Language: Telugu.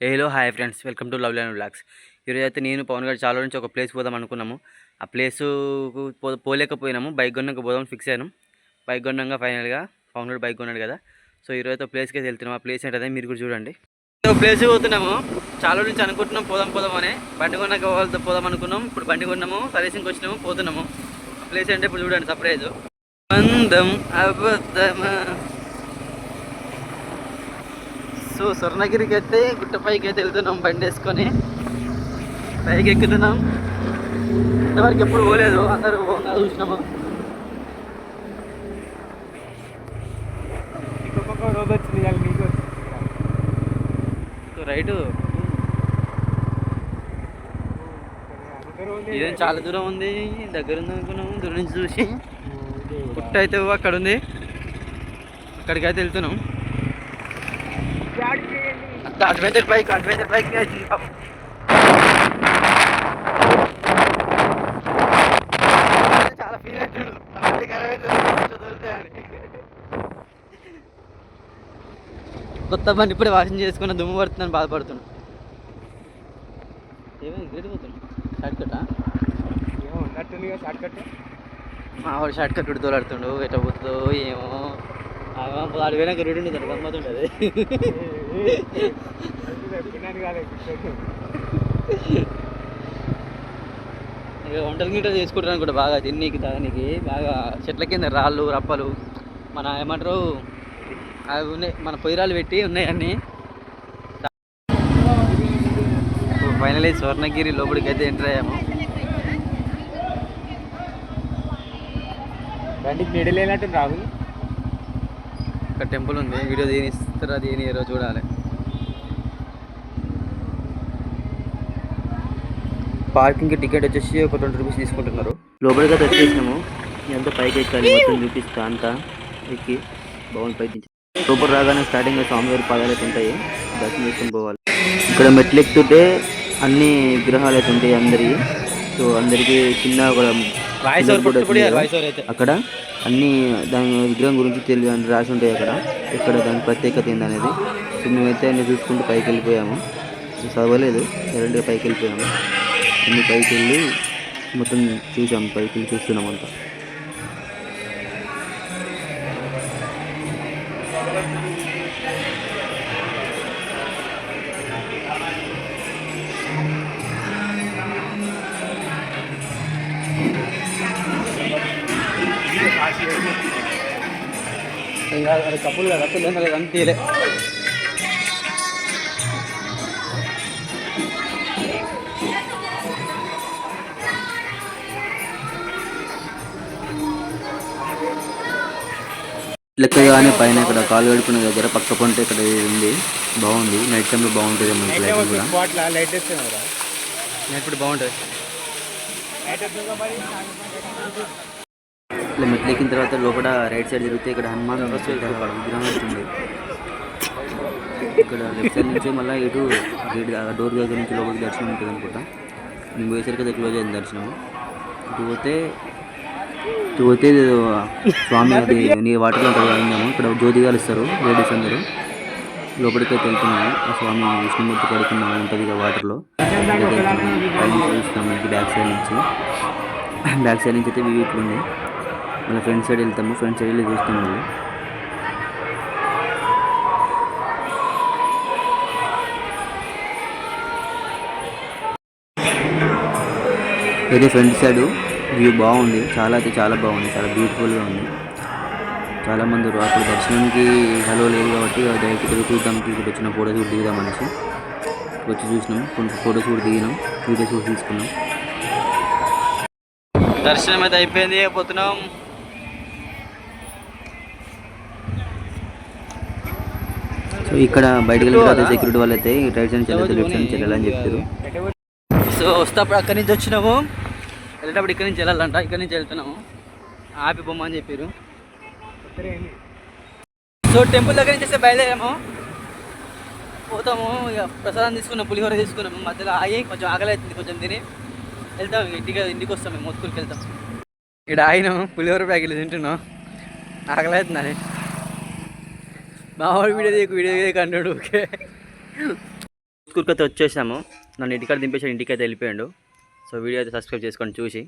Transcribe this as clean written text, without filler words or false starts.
Hello hi friends, welcome to lovely and vlogs. ఈరోజు అయితే నేను పవన్ గారు చాలా నుంచి ఒక ప్లేస్ పోదాం అనుకున్నాము. ఆ ప్లేసు పోలేకపోయినాము. బైక్ కొన్నాక పోదాం ఫిక్స్ అయ్యాను. బైక్ కొన్నాక ఫైనల్గా పవన్ గారు బైక్ కొన్నాడు కదా. సో ఈరోజు అయితే ప్లేస్కి అయితే వెళ్తున్నాం. ఆ ప్లేస్ ఏంటదే మీరు కూడా చూడండి. ప్లేస్ పోతున్నాము. చాలా నుంచి అనుకుంటున్నాం పోదాం అని. బండి కొన్నాక వాళ్ళతో పోదాం అనుకున్నాం. ఇప్పుడు బండి కొన్నాము, సర్వీసింగ్కి వచ్చినాము, పోతున్నాము. ప్లేస్ అంటే ఇప్పుడు చూడండి, సర్ప్రైజ్. అందం అబద్ధమా. సో స్వర్ణగిరికి అయితే గుట్టపైకి అయితే వెళ్తున్నాం బండి వేసుకొని. పైకి ఎక్కుతున్నాం. ఇంతవరకు ఎప్పుడు పోలేదు, అందరూ చూసినాము. రోజు వచ్చింది రైటు ఇదేం చాలా దూరం ఉంది. దగ్గర ఉంది అనుకున్నాము, దూరం నుంచి చూసి. పుట్ట అయితే అక్కడ ఉంది, అక్కడికైతే వెళ్తున్నాం. అడ్వెంచర్ బైక్ చాలా ఫీల్ అవుతుంది. కొత్త బండి ఇప్పుడే వాషింగ్ చేసుకున్న, దుమ్ము పడుతుందని బాధపడుతున్నాం. ఏమైంది గేట్ పోతున్నాం? షార్ట్ కట్టా? Short cut. మా వాడు షార్ట్ కట్ ఉడి తోలాడుతుండు. ఎట్లా పోతుందో ఏమో. వాడు పోయినాక రోడ్డు ఉంటుంది, గమ్మతుంటుంది. ఇక వంటలు గిట్ట చేసుకుంటాను కూడా బాగా తిన్నీకి తాగనీకి. బాగా చెట్ల కింద రాళ్ళు రప్పలు మన ఏమంటారు అవి ఉన్నాయి, మన పొయ్యిరాలు పెట్టి ఉన్నాయి అన్నీ. ఫైనలీ స్వర్ణగిరి లోపలికి అయితే ఎంటర్ అయ్యాము. బండికి నీడలేనట్టు రాహుల్. ఇక్కడ టెంపుల్ ఉంది, వీడియో తీనిస్తారా తీనియరో చూడాలి. పార్కింగ్కి టికెట్ వచ్చేసి ఒక 20 రూపీస్ తీసుకుంటున్నారు. లోపలికి అయితే వచ్చేసినాము. ఇదంతా పైకి ఎక్కాలి, మొత్తం చూపిస్తా అంతా ఎక్కి బాగుంది. పైకి లోపల రాగానే స్టార్టింగ్ స్వామివారి పాదాలు అయితే ఉంటాయి, దర్శనం చేసుకుని పోవాలి. ఇక్కడ మెట్లు ఎక్కుతుంటే అన్ని విగ్రహాలు అయితే ఉంటాయి అందరి. సో అందరికి చిన్న అక్కడ అన్ని దాని విగ్రహం గురించి తెలియదు రాసి ఉంటాయి అక్కడ. ఇక్కడ దాని ప్రత్యేకత ఏందనేది. సో మేమైతే అన్ని చూసుకుంటూ పైకి వెళ్ళిపోయాము. చదవలేదు, డైరెక్ట్గా పైకి వెళ్ళిపోయాము. అన్ని పైకి వెళ్ళి మొత్తం చూసాము, పైకి వెళ్ళి చూస్తున్నాం అంతా. అది కప్పులు కదా, పిల్లలు కదా తీలే. లెక్కగానే పైన ఇక్కడ కాలు కడుకునే దగ్గర పక్క పంట ఇక్కడ ఉంది, బాగుంది. నైట్ టైంలో బాగుంటుంది మనకి. లైట్ కూడా లైట్ నైట్ కూడా బాగుంటుంది. ఇట్లా మెట్లు ఎక్కిన తర్వాత లోపల రైట్ సైడ్ తిరిగితే ఇక్కడ హనుమాన్ విగ్రహం వచ్చింది. ఇక్కడ లెఫ్ట్ సైడ్ నుంచి మళ్ళీ ఇటు గేట్ డోర్ దగ్గర నుంచి లోపలికి దర్శనం ఉంటుంది అనుకుంటా. మేము పోయేసరికి అది క్లోజ్ అయింది దర్శనం. ఇటు పోతే స్వామి అది నీ వాటర్లో ఉంటుంది అయినాము. ఇక్కడ జ్యోతి కలుస్తారు లేడీస్ అందరూ. లోపలికి అయితే వెళ్తున్నాము. ఆ స్వామి విష్ణుమూర్తి పడుకున్నాము ఉంటుంది ఇక వాటర్లో. చూస్తాము ఇంటి బ్యాక్ సైడ్ నుంచి అయితే వ్యూ ఇట్లుంది. మళ్ళీ ఫ్రంట్ సైడ్ వెళ్తాము, ఫ్రంట్ సైడ్ వెళ్ళి చూస్తాము. మళ్ళీ ఇది ఫ్రంట్ సైడ్ వ్యూ బాగుంది. చాలా అయితే చాలా బాగుంది, చాలా బ్యూటిఫుల్గా ఉంది. చాలామంది అక్కడ దర్శనానికి హలో లేదు కాబట్టి డైరెక్ట్ చూద్దాం, టికెట్ వచ్చిన ఫోటోస్ కూడా దిగుదాం అనేసి వచ్చి చూసినాం. కొన్ని ఫోటోస్ కూడా దిగినాం, వీడియోస్ కూడా తీసుకున్నాం. దర్శనం అయితే అయిపోయింది, పోతున్నాం. సో ఇక్కడ బయటకు వెళ్ళిన తర్వాత సెక్యూరిటీ వాళ్ళు అయితే రైట్ సైడ్ వెళ్ళదు, లెఫ్ట్ సైడ్ వెళ్ళాలని చెప్పారు. సో వస్తేప్పుడు అక్కడి నుంచి వచ్చినాము, వెళ్ళేటప్పుడు ఇక్కడి నుంచి వెళ్ళాలంట. ఇక్కడి నుంచి వెళ్తున్నాము, ఆపి బొమ్మని చెప్పారు. సో టెంపుల్ దగ్గర నుంచి వస్తే బయలుదేరాము, పోతాము. ఇక ప్రసాదం తీసుకున్నాం, పులిహోర తీసుకున్నాము. మధ్యలో ఆగి కొంచెం ఆకలి అవుతుంది, కొంచెం తిని వెళ్తాం. ఇంటికి వస్తాం, మేము మొత్తుకులకి వెళ్తాం. ఇక్కడ ఆగినాము, పులిహోర ప్యాకెట్లు తింటున్నాం. ఆకలి అవుతుంది. మా వాడు వీడియో చేయకు అంటాడు. ఓకే స్కూల్కి అయితే వచ్చేసాము. నన్ను ఇంటికాడ దింపేసి ఇంటికి అయితే వెళ్ళిపోయాడు. సో వీడియో అయితే సబ్స్క్రైబ్ చేసుకొని చూసి